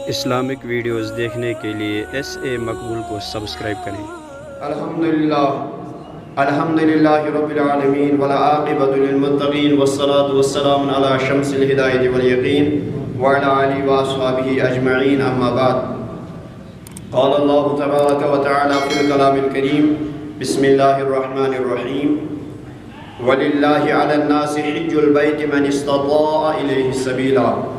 Islamic videos دیکھنے کے لیے SA مقبول کو سبسکرائب کریں۔ الحمدللہ رب العالمین والعاقبۃ للمتقین والصلاة والسلام علی شمس الہدایۃ والیقین وعلی آلہ واصحابہ اجمعین، اما بعد۔ قال اللہ تبارک وتعالی فی الکلام الکریم، بسم اللہ الرحمن الرحیم، وَلِلَّهِ عَلَى النَّاسِ حِجُّ الْبَيْتِ مَنِ اسْتَطَاعَ إِلَيْهِ سَبِيلًا۔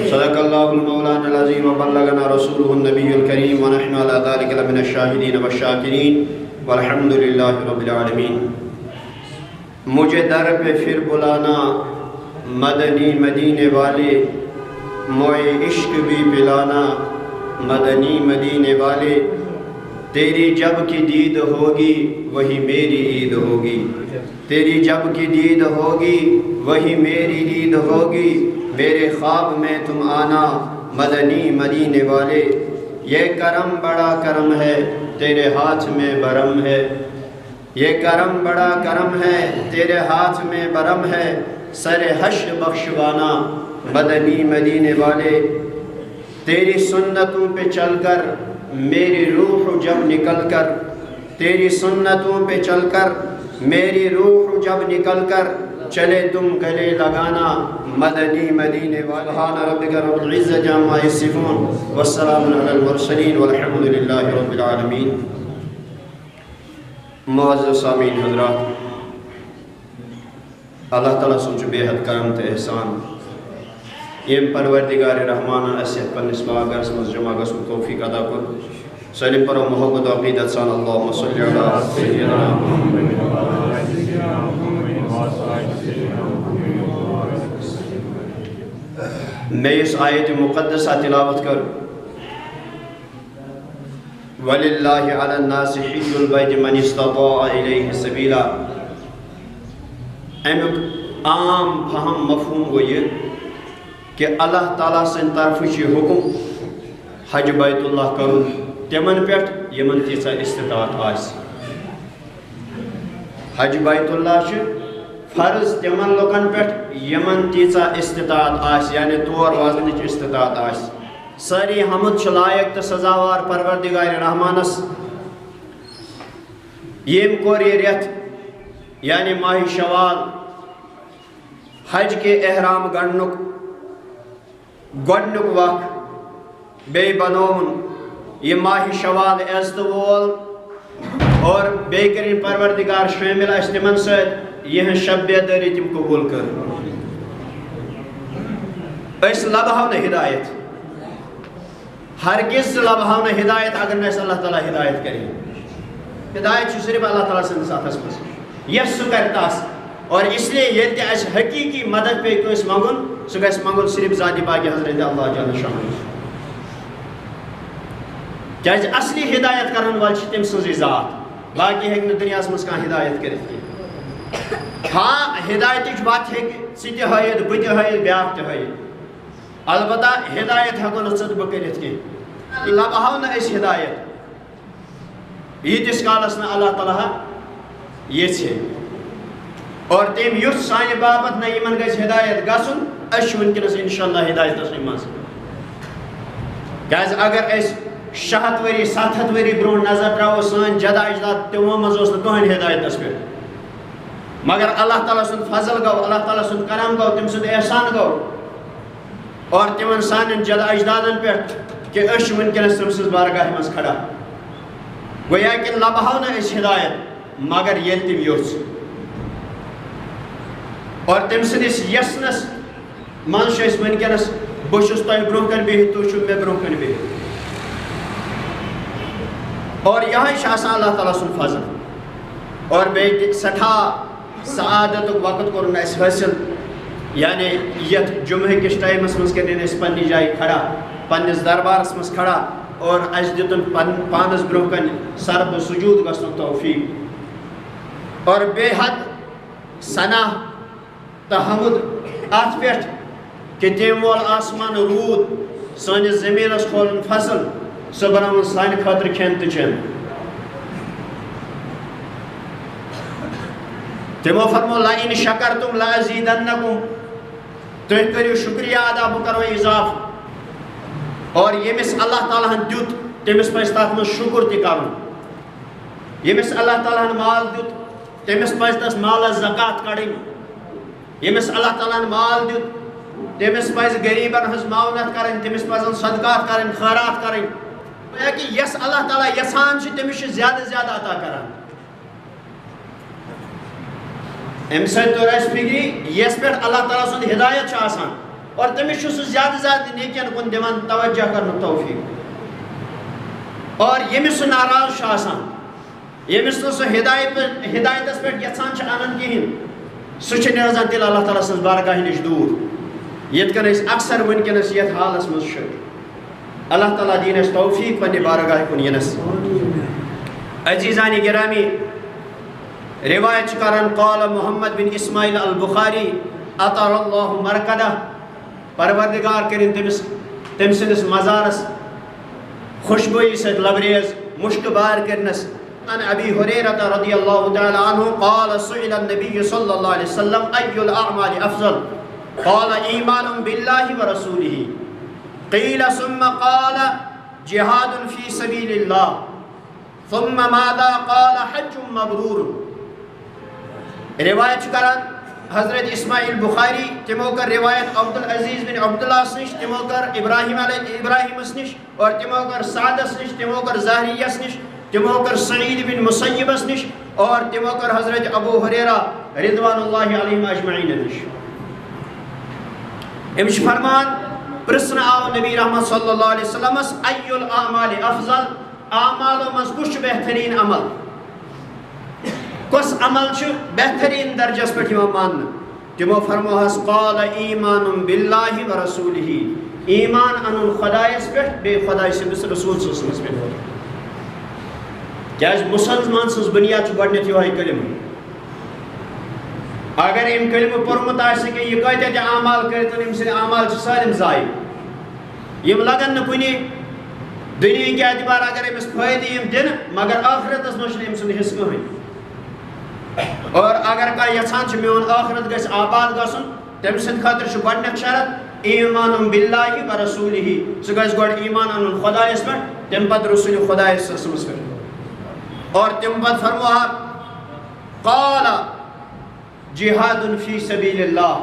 صدق اللہ المولانا العظیم وبلغنا رسولہ النبی الکریم ونحن علی ذلک لمن الشاہدین والشاکرین والحمد للہ رب العالمین۔ مجھے در پہ پھر بلانا مدنی مدینے والے، موئے عشق بھی پلانا مدنی مدینے والے، تیری جب کی دید ہوگی وہی میری عید ہوگی، تیری جب کی دید ہوگی وہی میری عید ہوگی، میرے خواب میں تم آنا مدنی مدینے والے۔ یہ کرم بڑا کرم ہے تیرے ہاتھ میں برم ہے، یہ کرم بڑا کرم ہے تیرے ہاتھ میں برم ہے، سر حشر بخشوانا مدنی مدینے والے۔ تیری سنتوں پہ چل کر میری روح جب نکل کر، تیری سنتوں پہ چل کر میری روح جب نکل کر، چلے تم گلے لگانا مدنی مدینے والے۔ سبحان ربک رب العزۃ عما یصفون والسلام علی المرسلین والحمد للہ رب العالمین۔ معزز سامعین حضرات، اللہ تعالیٰ سن بے حد کرم تو احسان، یم پروردگار رحمان اسہ پنس باغس مز جمع گژھنُک توفیق عطا کور۔ سٲلِم پرو محبت و عقیدت سان اللہم صلی علی سیدنا محمد۔ میں اس آیت مقدسہ تلاوت کر، وَلِلَّهِ عَلَى النَّاسِ حِجُّ الْبَيْتِ مَنِ اسْتَطَاعَ إِلَيْهِ سَبِيلًا۔ امیک عام فہم مفہوم گو یہ کہ اللہ تعالیٰ سن طرف حکم حج بیت اللہ کرن تمن پیٹھ یمن تیسا استطاعت آس۔ حج بیت اللہ فرض تمن لوکن پیٹھ یمن تیسا استطاعت آس، یعنی تور وزنچ استطاعت آس۔ ساری حمد لائق تو سزاوار پروردگار رحمانس، یم کور یہ ریت یعنی ماہ شوال حج کے احرام گڑنک گۄڈنیُک وقت، بے بنومن یہ ماہ شوال عزت وول، اور بے کرین پروردگار شامل اس تمن سۭتۍ یہ شب بیداری تم قبول کر۔ اس لبہو نہ ہدایت، ہرگز لبہو نہ ہدایت اگر نہ اللہ تعالیٰ ہدایت کرے۔ ہدایت صرف اللہ تعالیٰ سندس اتھس مز، یس سہ کر تس، اور اس لیے یہ تہ اس حقیقی مدد پہ کٲنٛسہِ منگُن، سہ گژھِ منگُن صرف ذاتِ پاک حضرت اللہ جل شانہ۔ کیازِ اصلی ہدایت کرن وول چھ تم سٕنٛزٕے ذات، باقی ہیٚکہِ نہٕ دُنیاہس منٛز کانٛہہ ہدایت کٔرِتھ کینٛہہ۔ ہاں ہدایتٕچ وتھ ہیٚکہِ ژٕ تہِ ہٲیِتھ، بہٕ تہِ ہٲیِتھ، بیٛاکھ تہِ ہٲیِتھ، البتہ ہدایت ہٮ۪کو نہٕ ژٕ تہٕ بہٕ کٔرِتھ کینٛہہ۔ لبہو نہٕ أسۍ ہدایت ییٖتِس کالس نہٕ اللہ تعالیٰ یژھِ، اور تٔمۍ یُتھ سانہِ باپتھ نہ یِمن گژھِ ہدایت گژھُن، أسۍ چھِ وٕنکٮ۪نس انشاءاللہ ہدایتسٕے منٛز۔ کیازِ اگر أسۍ 600 ؤری 700 ؤری برونٛہہ نظر ترٛاوو، سٲنۍ جدہ اجداد تِمو منٛز اوس نہٕ کٕہٕنۍ ہدایتس پٮ۪ٹھ، مگر اللہ تعالیٰ سُنٛد فضل گوٚو، اللہ تعالیٰ سُنٛد کرم گوٚو، تٔمۍ سُنٛد احسان گوٚو، اور تِمن سانٮ۪ن جدہ اجدادن پٮ۪ٹھ کہ أسۍ چھِ وٕنکٮ۪نس تٔمۍ سٕنٛز بارگاہہِ منٛز کھڑا۔ گویا کہ لبہو نہٕ أسۍ ہدایت مگر ییٚلہِ تٔمۍ یوٚژھ، اور تٔمۍ سٕنٛدِس یژھنس منٛز چھِ أسۍ وٕنکٮ۪نس، بہٕ چھُس تۄہہِ برونٛہہ کَنہِ بِہِتھ، تُہۍ چھِو مےٚ برونٛہہ کَنہِ بِہِتھ، اور یہے چھُ آسان اللہ تعالیٰ سُنٛد فضل۔ اور بیٚیہِ سٮ۪ٹھاہ سعادتُک وقت کوٚرُن اَسہِ حٲصِل، یعنی یتھ جمعہ کِس ٹایمس منٛز کٔرِنۍ أسۍ پننہِ جایہِ کھڑا، پننِس دربارس منٛز کھڑا، اور اَسہِ دِتُن پانس برونٛہہ کَنہِ سربہٕ سجوٗد گژھنُک توفیٖق، اور بے حد ثنا تہٕ حمد اتھ پٮ۪ٹھ کہ تٔمۍ وول آسمان روٗد، سٲنِس زٔمیٖنس کھولُن فصل، سۄ بنٲوٕن سانہِ خٲطرٕ کھٮ۪ن تہٕ چٮ۪ن۔ تِمو فرمو لَئِن شَکَرتُم لَأَزِیدَنَّکُم، تُہۍ کٔرِو شُکریہ ادا بہٕ کرو اضافہٕ۔ اور یمس اللہ تعالیٰ ہن دیت تمس پز تات من شکر تہ کرن یمس اللہ تعالیٰ ہن مال دیت تمس پز تس مالس زکات کڑن یمس اللہ تعالیٰ ہن مال دیت تمس پز غریبن ہز معاونت کرن تمس پزن صدقات کرن خیرات کرن کہ یس اللہ تعالیٰ یسان تمس زیادہ زیادہ عطا کران ام سۭتۍ توٚر اَسہِ فِکرِ یس پٮ۪ٹھ اللہ تعالیٰ سُنٛد ہدایت چھُ آسان اور تٔمِس چھُ سُہ زیادٕ زیادٕ نیکین کُن دِوان توجہ کرنُک توفیٖق اور ییٚمِس سُہ ناراض چھُ آسان ییٚمِس نہٕ سُہ ہدایتس پٮ۪ٹھ یژھان چھُ اَنان کِہیٖنۍ سُہ چھُ نیران تیٚلہِ اللہ تعالیٰ سٕنٛز بارگاہہِ نِش دوٗر یِتھ کٔنۍ أسۍ اکثر وٕنکیٚنس یتھ حالس منٛز چھِ اللہ تعالیٰ دِیِن اَسہِ توفیٖق پننہِ بارگاہہِ کُن یِنس عزیٖزانہِ گرامی روایت کران قال محمد بن اسماعیل البخاری اطر اللہ مرکدہ پروردگار کرن تم سندس مزارس خوشبوئی ست لبریز مشک بار کرنس عن ابی ہریرہ رضی اللہ تعالی عنہ قال سئل النبی صلی اللہ علیہ وسلم ای الاعمال افضل قال ایمان باللہ ورسولہ قیل ثم قال جہاد فی سبیل اللہ ثم ماذا قال حج مبرور روایت کران حضرت اسماعیل بخاری تمو کر روایت عبدالعزیز بن عبداللہ نش تمو کر ابراہیم نش اور تمو کر سعدس نش تمو کر زہریس نش تمو کر سعید بن مسیبس نش اور تمو کر حضرت ابو ہریرہ رضوان اللہ علیہم اجمعین نش امش فرمان پرسن آو نبی رحمت صلی اللہ علیہ وسلم ای الاعمال افضل اعمال مز کش بہترین عمل کس عمل بہترین درجس پہ مان تمو فرموہس قال ایمان باللہ ورسولہ ایمان ان خدایس پہ بے خدای سندس رسول صلی اللہ علیہ وسلم کیاز مسلمان سز بنیاد گۄڈنیتھ یہوے کلمہ اگر ام کلمہ پورمت آسہ کہ یہ کتہ تہ اعمال کرتن ام سن اعمال سالم ضائع یم لگن نہ کنہ دنیا کے اعتبار اگر امس فائدہ یم دن مگر آخرتس مجھ ام سن حصہ کہین اور اگر کانٛہہ یژھان چھُ میون آخرت گژھِ آباد گژھُن تمہِ سٕنٛدِ خٲطرٕ چھُ گۄڈنیُک شرط ایمان باللہ ورسولہ سُہ گژھِ گۄڈٕ ایمان اَنُن خۄدایس پٮ۪ٹھ تمہِ پتہٕ رسول خۄدایس سٕنٛدس پٮ۪ٹھ اور تمہِ پتہٕ فرموہا قال جہاد فی سبیل اللہ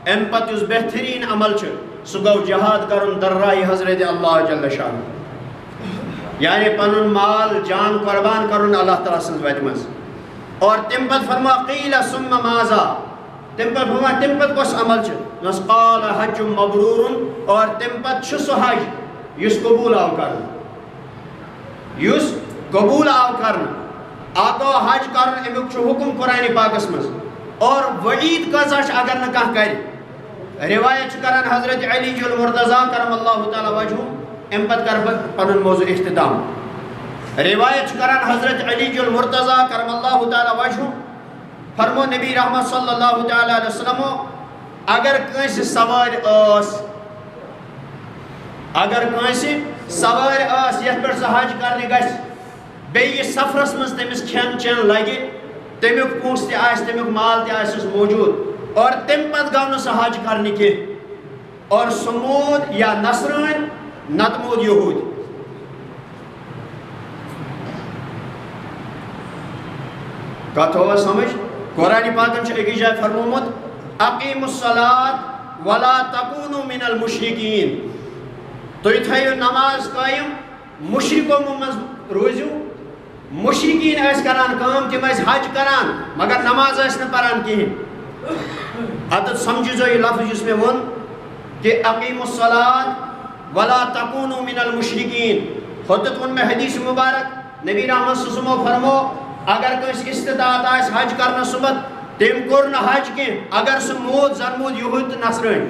امہِ پتہٕ یُس بہترین عمل چھُ سُہ گوٚو جہاد کرُن در راہِ حضرت اللہ جل شانہ یعنی پنُن مال جان قربان کرُن اللہ تعالیٰ سٕنٛز وتہِ منٛز اور تم پت فرما قیل ثم ماذا تم پت فرما تم پت کس عمل نس قال حج مبرور اور تم پت سہ حج یس قبول آو کرن یس قبول آو کرن آگو حج کرن امیک حکم قرآن پاکس مز اور وعید کزا اگر نہ کانٛہہ کر روایت کران حضرت علی المرتضیٰ کرم اللہ تعالی وجہ ام پت کر پنن موضوع اختتام روایت کران حضرت علی المرتضیٰ کرم اللہ تعالی وجہ فرمو نبی رحمت صلی اللہ تعالی علیہ وسلم اگر کانٛسہِ سوارِ ٲس یتھ پٮ۪ٹھ سُہ حج کرنہِ گژھِ بیٚیہِ سفرس منٛز تٔمِس کھٮ۪ن چٮ۪ن لگہِ تمیُک پونٛسہٕ تہِ آسہِ تمیُک مال تہِ آسٮ۪س موٗجوٗد اور تمہِ پتہٕ گوٚو نہٕ سُہ حج کرنہِ کینٛہہ اور سُہ موٗد یا نصرٲنۍ نتہٕ موٗد یہوٗدۍ کتھ ہووا سمجھ قرآن پاکن چھُ أکِس جایہِ فرمومُت اقیموا الصلاۃ ولا تکونوا من المشرکین تُہۍ تھٲیِو نماز قٲیِم مشرکو منٛز روٗزِو مشرکین ٲسۍ کران کٲم تِم ٲسۍ حج کران مگر نماز ٲسۍ نہٕ پران کِہیٖنۍ اتٮ۪تھ سمجھِزیو یہِ لفظ یُس مےٚ ووٚن کہ اقیموا الصلاۃ ولا تکونوا من المشرکین ہوٚتٮ۪تھ ووٚن مےٚ حدیث مبارک نبی رحمت صلی اللہ علیہ وسلم فرمو اگر کٲنٛسہِ استطاعت آسہِ حج کرنہٕ صُبحت تٔمۍ کوٚر نہٕ حج کینٛہہ اگر سُہ موٗد زن موٗد یہوٗدۍ تہٕ نصرٲنۍ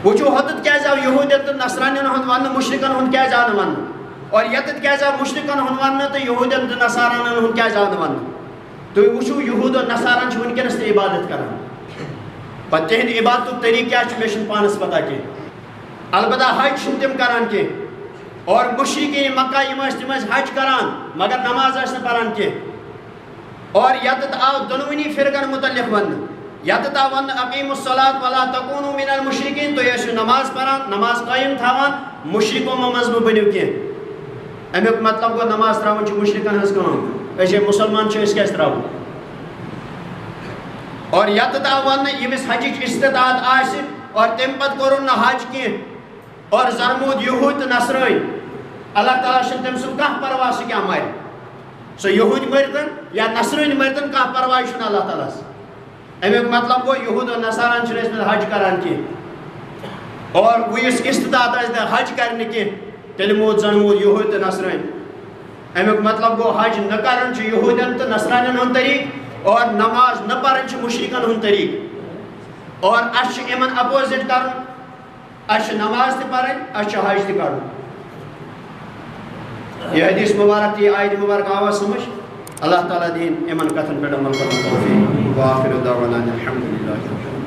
وٕچھو ہوٚتٮ۪تھ کیازِ آو یہوٗدٮ۪ن تہٕ نصرانٮ۪ن ہُنٛد وننہٕ مُشرکن ہُنٛد کیازِ آو نہٕ وننہٕ اور ییٚتٮ۪تھ کیازِ آو مُشرکن ہُنٛد وننہٕ تہٕ یہوٗدٮ۪ن تہٕ نصارانن ہُنٛد کیازِ آو نہٕ وننہٕ تُہۍ وٕچھِو یہوٗد اور نصارن چھِ وٕنکیٚنس تہِ عبادت کران پتہٕ تِہنٛدِ عبادتُک طریٖقہٕ کیاہ چھُ مےٚ چھُنہٕ پانس پتہ کینٛہہ البتہ حج چھِنہٕ تِم کران کینٛہہ اور مشرکین مکہ یم تم حج کران مگر نماز نہ پران کی اور یتت آو دونونی فرقن متعلق ون یتتا ون اقیموا الصلاۃ ولا تکونوا من المشرکین تو یہ نماز پران نماز قائم تھاوان مشرکوں مز بنو کی امیک مطلب گو نماز تراون چھ مشرکن ہز کام اے مسلمان چھ اس کیس تراون اور یتتا ون یمس حجچ استطاعت آس اور تم پت کرن نہ حج کی اور زرمود یہود نصرٲنۍ اللہ تعالیٰ چھُنہٕ تٔمۍ سُنٛد کانٛہہ پرواہ سُہ کیٛاہ مرِ سُہ یہود مٔرتن یا نصرٲنۍ مٔرتن کانٛہہ پرواہ چھُنہٕ اللہ تعالیٰ ہس امیُک مطلب گوٚو یہود و نصاران چھِنہٕ ٲسمٕتۍ حج کران کینٛہہ اور وۄنۍ یُس استطاعت آسہِ نہٕ حج کرِ نہٕ کینٛہہ تیٚلہِ موٗد زن موٗد یہود تہٕ نصرٲنۍ امیُک مطلب گوٚو حج نہ کرن چھُ یہودین تہٕ نصرانین ہُنٛد طریٖقہٕ اور نماز نہ پرن چھُ مُشرکن ہُنٛد طریٖقہٕ اور اَسہِ چھُ یِمن اپوزِٹ کرُن اَسہِ چھِ نماز تہِ پرٕنۍ اَسہِ چھُ حج تہِ کڑُن یہ حدیث مبارک یہ آیت مبارک آواز سمجھ اللہ تعالیٰ دین ایمن کتن پیڑ عمل کرن توفیق وآخر دعوانا الحمدللہ